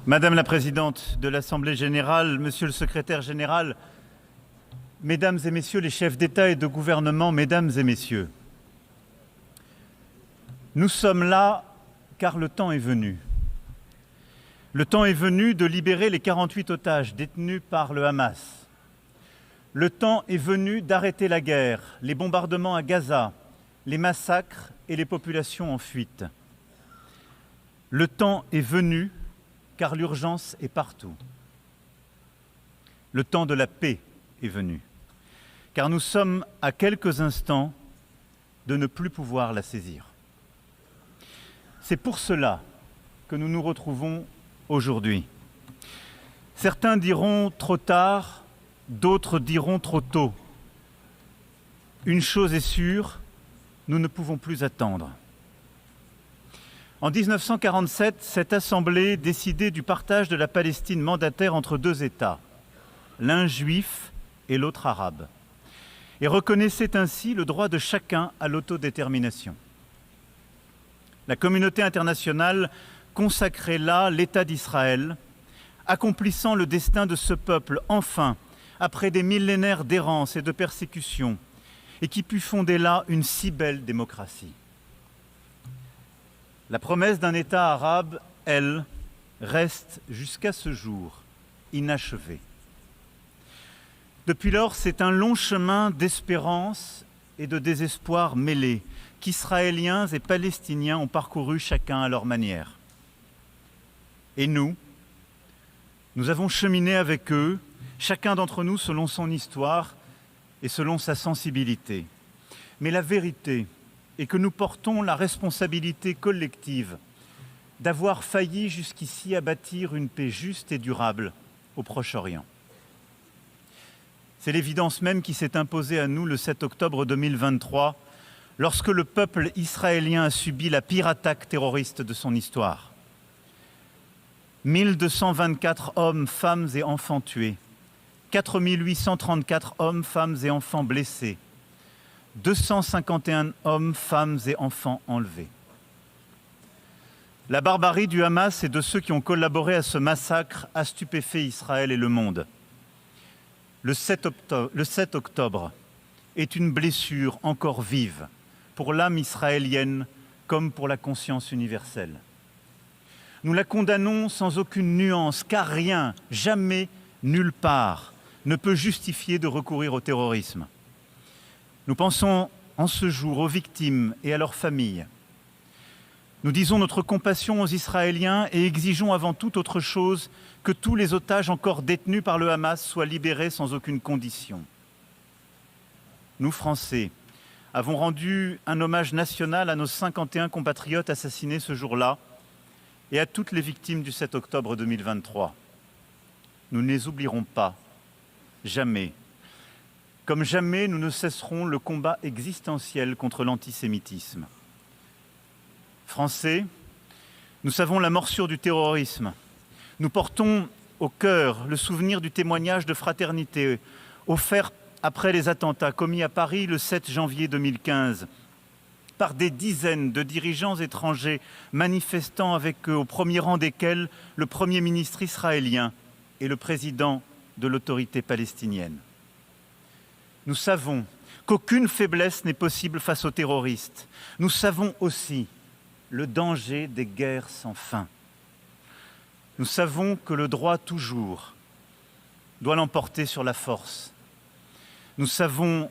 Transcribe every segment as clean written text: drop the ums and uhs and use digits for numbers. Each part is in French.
Madame la Présidente de l'Assemblée générale, Monsieur le Secrétaire général, Mesdames et Messieurs les chefs d'État et de gouvernement, Mesdames et Messieurs, nous sommes là car le temps est venu. Le temps est venu de libérer les 48 otages détenus par le Hamas. Le temps est venu d'arrêter la guerre, les bombardements à Gaza, les massacres et les populations en fuite. Le temps est venu car l'urgence est partout. Le temps de la paix est venu, car nous sommes à quelques instants de ne plus pouvoir la saisir. C'est pour cela que nous nous retrouvons aujourd'hui. Certains diront trop tard, d'autres diront trop tôt. Une chose est sûre, nous ne pouvons plus attendre. En 1947, cette Assemblée décidait du partage de la Palestine mandataire entre deux États, l'un juif et l'autre arabe, et reconnaissait ainsi le droit de chacun à l'autodétermination. La communauté internationale consacrait là l'État d'Israël, accomplissant le destin de ce peuple, enfin, après des millénaires d'errance et de persécution, et qui put fonder là une si belle démocratie. La promesse d'un État arabe, elle, reste jusqu'à ce jour inachevée. Depuis lors, c'est un long chemin d'espérance et de désespoir mêlés qu'Israéliens et Palestiniens ont parcouru chacun à leur manière. Et nous avons cheminé avec eux, chacun d'entre nous selon son histoire et selon sa sensibilité. Mais la vérité est que nous portons la responsabilité collective d'avoir failli jusqu'ici à bâtir une paix juste et durable au Proche-Orient. C'est l'évidence même qui s'est imposée à nous le 7 octobre 2023, lorsque le peuple israélien a subi la pire attaque terroriste de son histoire. 1224 hommes, femmes et enfants tués, 4834 hommes, femmes et enfants blessés, 251 hommes, femmes et enfants enlevés. La barbarie du Hamas et de ceux qui ont collaboré à ce massacre a stupéfait Israël et le monde. Le 7 octobre est une blessure encore vive pour l'âme israélienne comme pour la conscience universelle. Nous la condamnons sans aucune nuance, car rien, jamais, nulle part, ne peut justifier de recourir au terrorisme. Nous pensons en ce jour aux victimes et à leurs familles. Nous disons notre compassion aux Israéliens et exigeons avant toute autre chose que tous les otages encore détenus par le Hamas soient libérés sans aucune condition. Nous, Français, avons rendu un hommage national à nos 51 compatriotes assassinés ce jour-là et à toutes les victimes du 7 octobre 2023. Nous ne les oublierons pas, jamais. Comme jamais, nous ne cesserons le combat existentiel contre l'antisémitisme. Français, nous savons la morsure du terrorisme. Nous portons au cœur le souvenir du témoignage de fraternité offert après les attentats commis à Paris le 7 janvier 2015 par des dizaines de dirigeants étrangers manifestant avec eux, au premier rang desquels le Premier ministre israélien et le président de l'autorité palestinienne. Nous savons qu'aucune faiblesse n'est possible face aux terroristes. Nous savons aussi le danger des guerres sans fin. Nous savons que le droit toujours doit l'emporter sur la force. Nous savons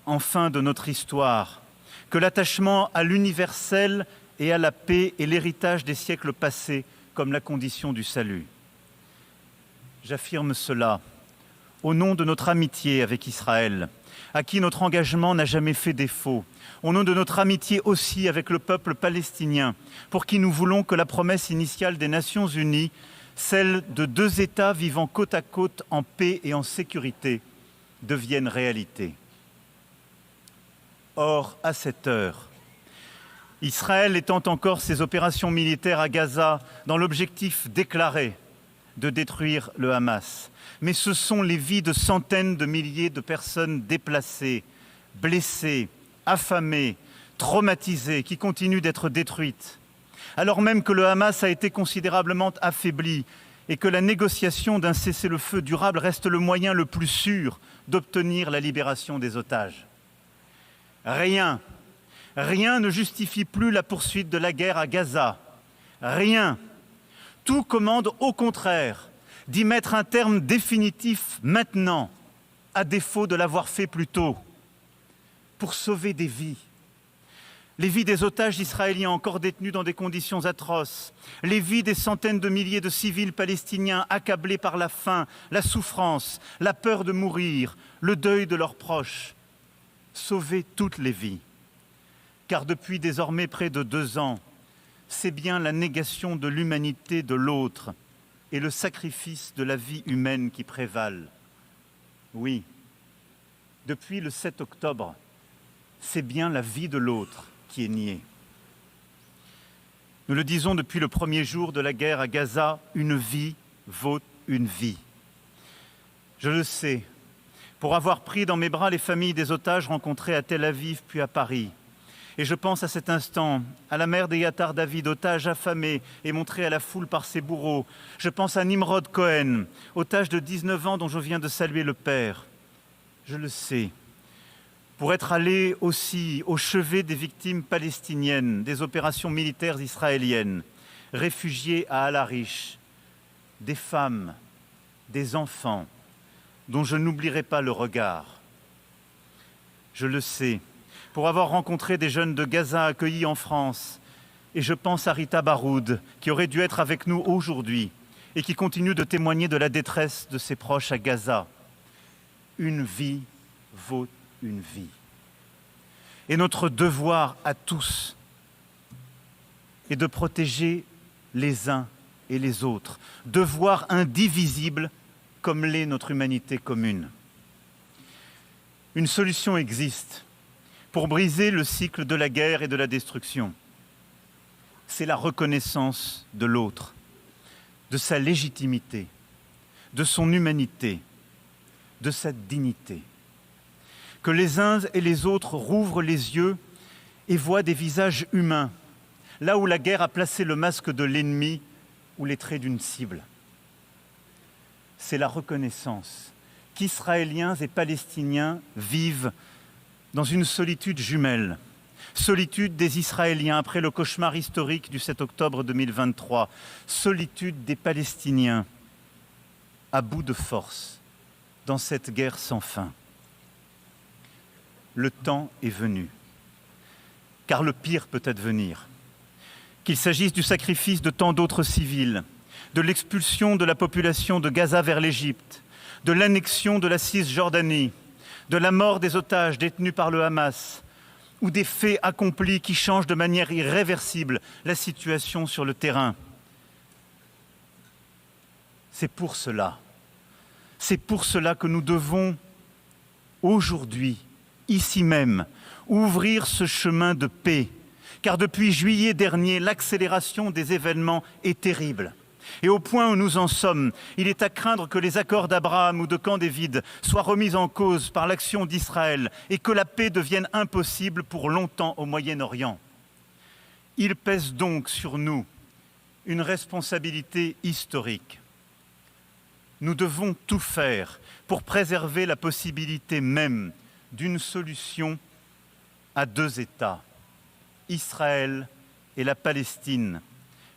enfin de notre histoire que l'attachement à l'universel et à la paix est l'héritage des siècles passés comme la condition du salut. J'affirme cela au nom de notre amitié avec Israël, à qui notre engagement n'a jamais fait défaut, au nom de notre amitié aussi avec le peuple palestinien, pour qui nous voulons que la promesse initiale des Nations Unies, celle de deux États vivant côte à côte en paix et en sécurité, devienne réalité. Or, à cette heure, Israël étend encore ses opérations militaires à Gaza dans l'objectif déclaré de détruire le Hamas. Mais ce sont les vies de centaines de milliers de personnes déplacées, blessées, affamées, traumatisées, qui continuent d'être détruites. Alors même que le Hamas a été considérablement affaibli et que la négociation d'un cessez-le-feu durable reste le moyen le plus sûr d'obtenir la libération des otages. Rien ne justifie plus la poursuite de la guerre à Gaza. Rien. Tout commande au contraire d'y mettre un terme définitif maintenant, à défaut de l'avoir fait plus tôt, pour sauver des vies. Les vies des otages israéliens encore détenus dans des conditions atroces, les vies des centaines de milliers de civils palestiniens accablés par la faim, la souffrance, la peur de mourir, le deuil de leurs proches. Sauver toutes les vies. Car depuis désormais près de 2 ans, c'est bien la négation de l'humanité de l'autre et le sacrifice de la vie humaine qui prévalent. Oui, depuis le 7 octobre, c'est bien la vie de l'autre qui est niée. Nous le disons depuis le premier jour de la guerre à Gaza, une vie vaut une vie. Je le sais, pour avoir pris dans mes bras les familles des otages rencontrés à Tel Aviv puis à Paris. Et je pense à cet instant à la mère d'Eyatar David, otage affamé et montré à la foule par ses bourreaux. Je pense à Nimrod Cohen, otage de 19 ans dont je viens de saluer le père. Je le sais, pour être allé aussi au chevet des victimes palestiniennes des opérations militaires israéliennes, réfugiés à Al-Arish, des femmes, des enfants, dont je n'oublierai pas le regard. Je le sais, pour avoir rencontré des jeunes de Gaza accueillis en France, et je pense à Rita Baroud, qui aurait dû être avec nous aujourd'hui, et qui continue de témoigner de la détresse de ses proches à Gaza. Une vie vaut une vie. Et notre devoir à tous est de protéger les uns et les autres, devoir indivisible comme l'est notre humanité commune. Une solution existe pour briser le cycle de la guerre et de la destruction. C'est la reconnaissance de l'autre, de sa légitimité, de son humanité, de sa dignité. Que les uns et les autres rouvrent les yeux et voient des visages humains, là où la guerre a placé le masque de l'ennemi ou les traits d'une cible. C'est la reconnaissance qu'Israéliens et Palestiniens vivent dans une solitude jumelle, solitude des Israéliens après le cauchemar historique du 7 octobre 2023, solitude des Palestiniens à bout de force dans cette guerre sans fin. Le temps est venu, car le pire peut advenir. Qu'il s'agisse du sacrifice de tant d'autres civils, de l'expulsion de la population de Gaza vers l'Égypte, de l'annexion de la Cisjordanie, de la mort des otages détenus par le Hamas, ou des faits accomplis qui changent de manière irréversible la situation sur le terrain. C'est pour cela que nous devons aujourd'hui, ici même, ouvrir ce chemin de paix, car depuis juillet dernier, l'accélération des événements est terrible. Et au point où nous en sommes, il est à craindre que les accords d'Abraham ou de Camp David soient remis en cause par l'action d'Israël et que la paix devienne impossible pour longtemps au Moyen-Orient. Il pèse donc sur nous une responsabilité historique. Nous devons tout faire pour préserver la possibilité même d'une solution à 2 États, Israël et la Palestine,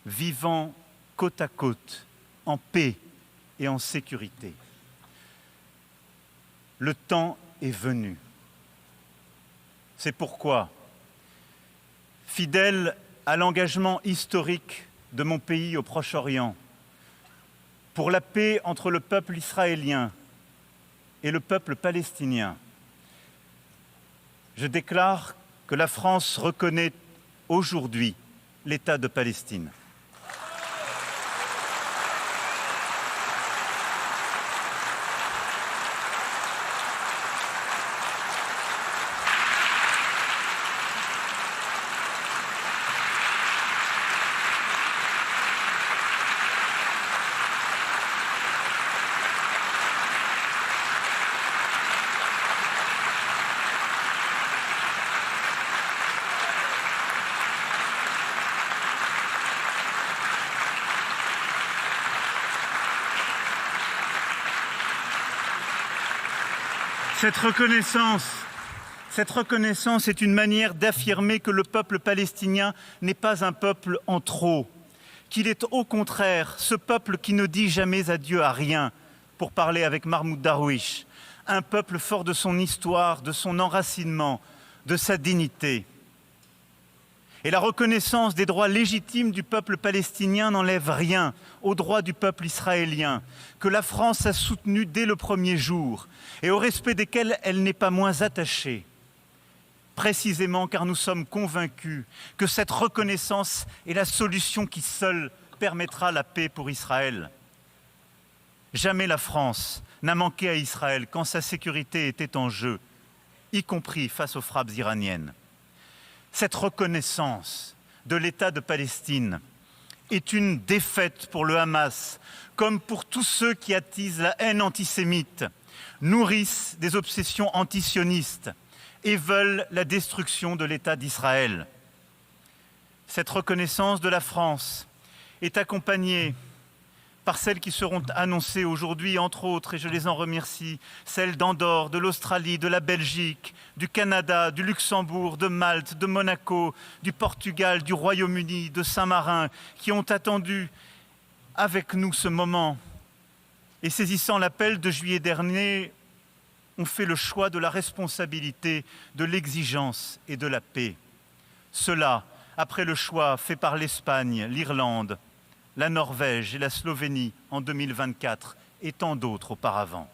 vivant côte à côte, en paix et en sécurité. Le temps est venu. C'est pourquoi, fidèle à l'engagement historique de mon pays au Proche-Orient, pour la paix entre le peuple israélien et le peuple palestinien, je déclare que la France reconnaît aujourd'hui l'État de Palestine. Cette reconnaissance est une manière d'affirmer que le peuple palestinien n'est pas un peuple en trop, qu'il est au contraire ce peuple qui ne dit jamais adieu à rien, pour parler avec Mahmoud Darwish, un peuple fort de son histoire, de son enracinement, de sa dignité. Et la reconnaissance des droits légitimes du peuple palestinien n'enlève rien aux droits du peuple israélien, que la France a soutenu dès le premier jour et au respect desquels elle n'est pas moins attachée. Précisément car nous sommes convaincus que cette reconnaissance est la solution qui seule permettra la paix pour Israël. Jamais la France n'a manqué à Israël quand sa sécurité était en jeu, y compris face aux frappes iraniennes. Cette reconnaissance de l'État de Palestine est une défaite pour le Hamas, comme pour tous ceux qui attisent la haine antisémite, nourrissent des obsessions antisionistes et veulent la destruction de l'État d'Israël. Cette reconnaissance de la France est accompagnée par celles qui seront annoncées aujourd'hui, entre autres, et je les en remercie, celles d'Andorre, de l'Australie, de la Belgique, du Canada, du Luxembourg, de Malte, de Monaco, du Portugal, du Royaume-Uni, de Saint-Marin, qui ont attendu avec nous ce moment. Et saisissant l'appel de juillet dernier, ont fait le choix de la responsabilité, de l'exigence et de la paix. Cela, après le choix fait par l'Espagne, l'Irlande, la Norvège et la Slovénie en 2024 et tant d'autres auparavant.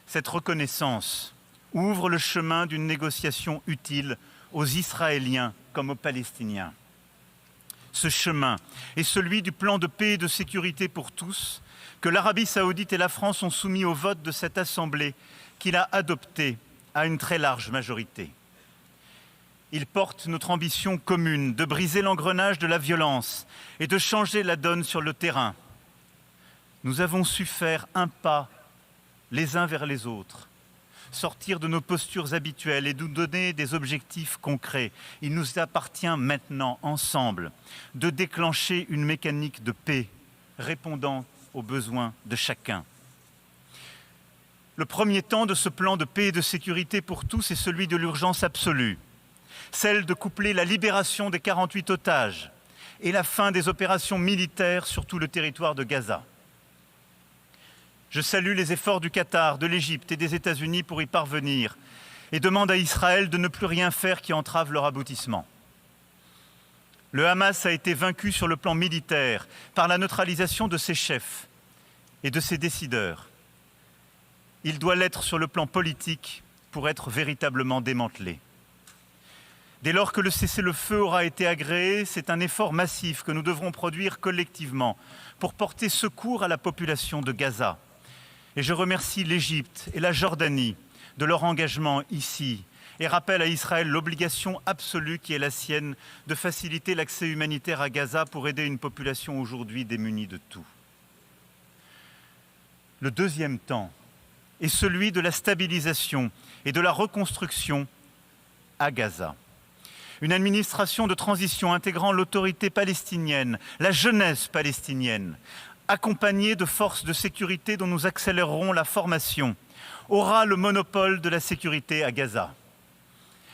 Cette reconnaissance ouvre le chemin d'une négociation utile aux Israéliens comme aux Palestiniens. Ce chemin est celui du plan de paix et de sécurité pour tous que l'Arabie saoudite et la France ont soumis au vote de cette Assemblée qu'il a adopté à une très large majorité. Il porte notre ambition commune de briser l'engrenage de la violence et de changer la donne sur le terrain. Nous avons su faire un pas les uns vers les autres, sortir de nos postures habituelles et nous donner des objectifs concrets. Il nous appartient maintenant, ensemble, de déclencher une mécanique de paix répondant aux besoins de chacun. Le premier temps de ce plan de paix et de sécurité pour tous est celui de l'urgence absolue, celle de coupler la libération des 48 otages et la fin des opérations militaires sur tout le territoire de Gaza. Je salue les efforts du Qatar, de l'Égypte et des États-Unis pour y parvenir et demande à Israël de ne plus rien faire qui entrave leur aboutissement. Le Hamas a été vaincu sur le plan militaire par la neutralisation de ses chefs et de ses décideurs. Il doit l'être sur le plan politique pour être véritablement démantelé. Dès lors que le cessez-le-feu aura été agréé, c'est un effort massif que nous devrons produire collectivement pour porter secours à la population de Gaza. Et je remercie l'Égypte et la Jordanie de leur engagement ici et rappelle à Israël l'obligation absolue qui est la sienne de faciliter l'accès humanitaire à Gaza pour aider une population aujourd'hui démunie de tout. Le deuxième temps est celui de la stabilisation et de la reconstruction à Gaza. Une administration de transition intégrant l'autorité palestinienne, la jeunesse palestinienne, accompagnée de forces de sécurité dont nous accélérerons la formation, aura le monopole de la sécurité à Gaza.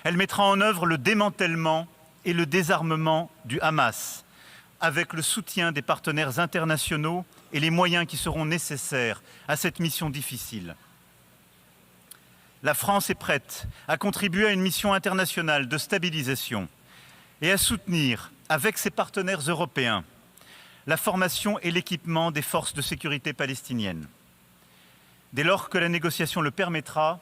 Elle mettra en œuvre le démantèlement et le désarmement du Hamas, avec le soutien des partenaires internationaux et les moyens qui seront nécessaires à cette mission difficile. La France est prête à contribuer à une mission internationale de stabilisation et à soutenir, avec ses partenaires européens, la formation et l'équipement des forces de sécurité palestiniennes. Dès lors que la négociation le permettra,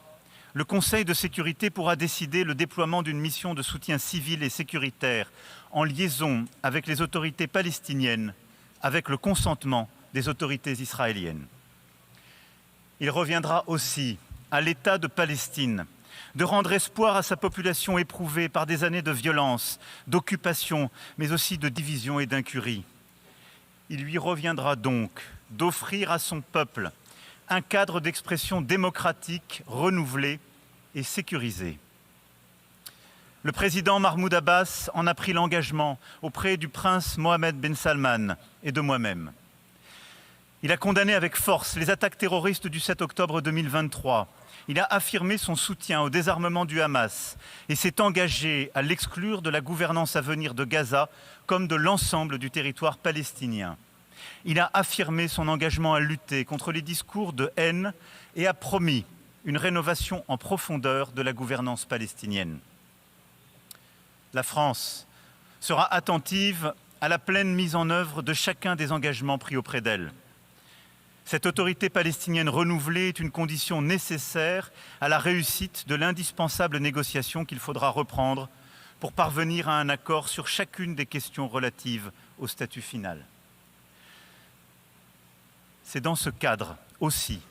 le Conseil de sécurité pourra décider le déploiement d'une mission de soutien civil et sécuritaire en liaison avec les autorités palestiniennes, avec le consentement des autorités israéliennes. Il reviendra aussi à l'État de Palestine de rendre espoir à sa population éprouvée par des années de violence, d'occupation, mais aussi de division et d'incurie. Il lui reviendra donc d'offrir à son peuple un cadre d'expression démocratique renouvelé et sécurisé. Le président Mahmoud Abbas en a pris l'engagement auprès du prince Mohammed Ben Salman et de moi-même. Il a condamné avec force les attaques terroristes du 7 octobre 2023. Il a affirmé son soutien au désarmement du Hamas et s'est engagé à l'exclure de la gouvernance à venir de Gaza comme de l'ensemble du territoire palestinien. Il a affirmé son engagement à lutter contre les discours de haine et a promis une rénovation en profondeur de la gouvernance palestinienne. La France sera attentive à la pleine mise en œuvre de chacun des engagements pris auprès d'elle. Cette autorité palestinienne renouvelée est une condition nécessaire à la réussite de l'indispensable négociation qu'il faudra reprendre pour parvenir à un accord sur chacune des questions relatives au statut final. C'est dans ce cadre aussi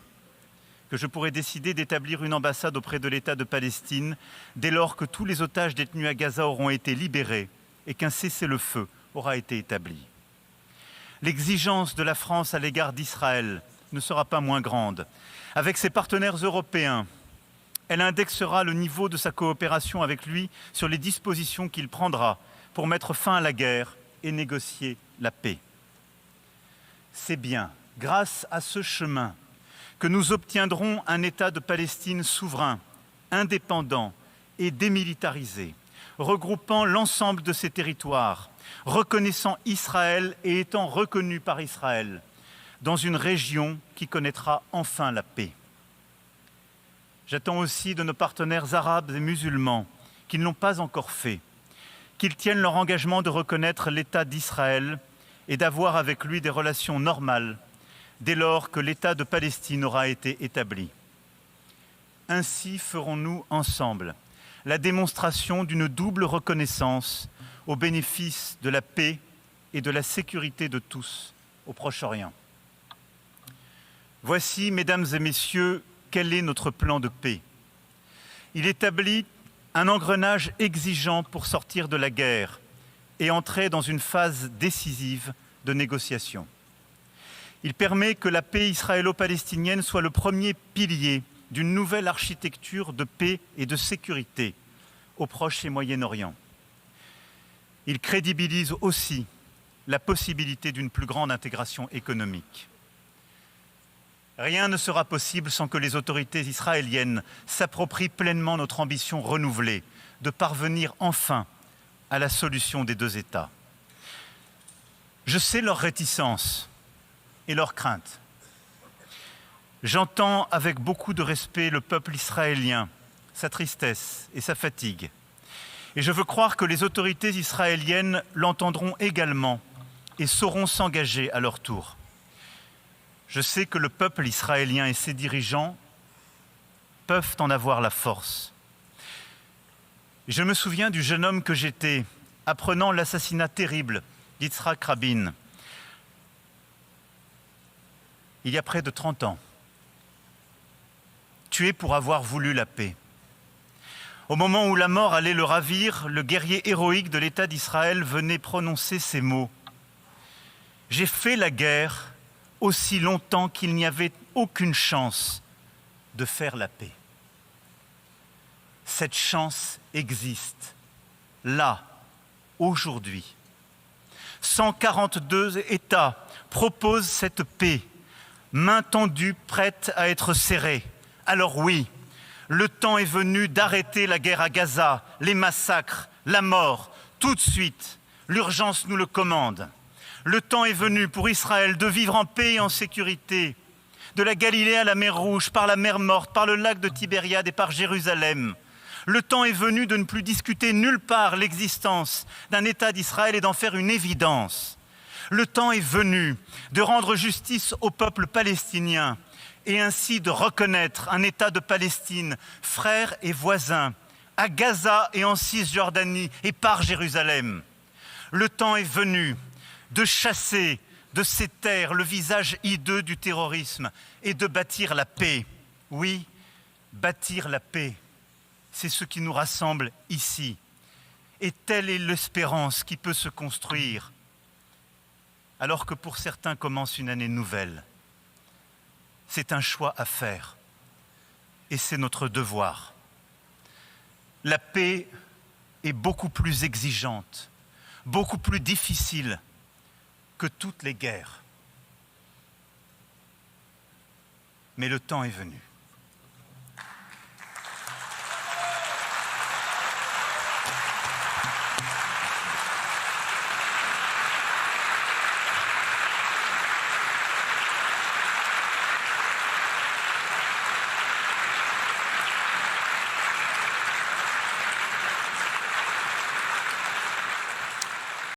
que je pourrais décider d'établir une ambassade auprès de l'État de Palestine dès lors que tous les otages détenus à Gaza auront été libérés et qu'un cessez-le-feu aura été établi. L'exigence de la France à l'égard d'Israël ne sera pas moins grande. Avec ses partenaires européens, elle indexera le niveau de sa coopération avec lui sur les dispositions qu'il prendra pour mettre fin à la guerre et négocier la paix. C'est bien grâce à ce chemin que nous obtiendrons un État de Palestine souverain, indépendant et démilitarisé, regroupant l'ensemble de ses territoires, reconnaissant Israël et étant reconnu par Israël, dans une région qui connaîtra enfin la paix. J'attends aussi de nos partenaires arabes et musulmans, qui ne l'ont pas encore fait, qu'ils tiennent leur engagement de reconnaître l'État d'Israël et d'avoir avec lui des relations normales dès lors que l'État de Palestine aura été établi. Ainsi ferons-nous ensemble la démonstration d'une double reconnaissance au bénéfice de la paix et de la sécurité de tous au Proche-Orient. Voici, mesdames et messieurs, quel est notre plan de paix. Il établit un engrenage exigeant pour sortir de la guerre et entrer dans une phase décisive de négociation. Il permet que la paix israélo-palestinienne soit le premier pilier d'une nouvelle architecture de paix et de sécurité au Proche et Moyen-Orient. Il crédibilise aussi la possibilité d'une plus grande intégration économique. Rien ne sera possible sans que les autorités israéliennes s'approprient pleinement notre ambition renouvelée de parvenir enfin à la solution des deux États. Je sais leur réticence et leurs craintes. J'entends avec beaucoup de respect le peuple israélien, sa tristesse et sa fatigue. Et je veux croire que les autorités israéliennes l'entendront également et sauront s'engager à leur tour. Je sais que le peuple israélien et ses dirigeants peuvent en avoir la force. Je me souviens du jeune homme que j'étais, apprenant l'assassinat terrible d'Yitzhak Rabin, il y a près de 30 ans, tué pour avoir voulu la paix. Au moment où la mort allait le ravir, le guerrier héroïque de l'État d'Israël venait prononcer ces mots. « J'ai fait la guerre aussi longtemps qu'il n'y avait aucune chance de faire la paix. » Cette chance existe, là, aujourd'hui. 142 États proposent cette paix, main tendue, prête à être serrée. Alors oui, le temps est venu d'arrêter la guerre à Gaza, les massacres, la mort, tout de suite. L'urgence nous le commande. Le temps est venu pour Israël de vivre en paix et en sécurité, de la Galilée à la mer Rouge, par la mer Morte, par le lac de Tibériade et par Jérusalem. Le temps est venu de ne plus discuter nulle part l'existence d'un État d'Israël et d'en faire une évidence. Le temps est venu de rendre justice au peuple palestinien et ainsi de reconnaître un État de Palestine, frère et voisin, à Gaza et en Cisjordanie et par Jérusalem. Le temps est venu de chasser de ces terres le visage hideux du terrorisme et de bâtir la paix. Oui, bâtir la paix, c'est ce qui nous rassemble ici. Et telle est l'espérance qui peut se construire, alors que pour certains commence une année nouvelle. C'est un choix à faire, et c'est notre devoir. La paix est beaucoup plus exigeante, beaucoup plus difficile que toutes les guerres. Mais le temps est venu.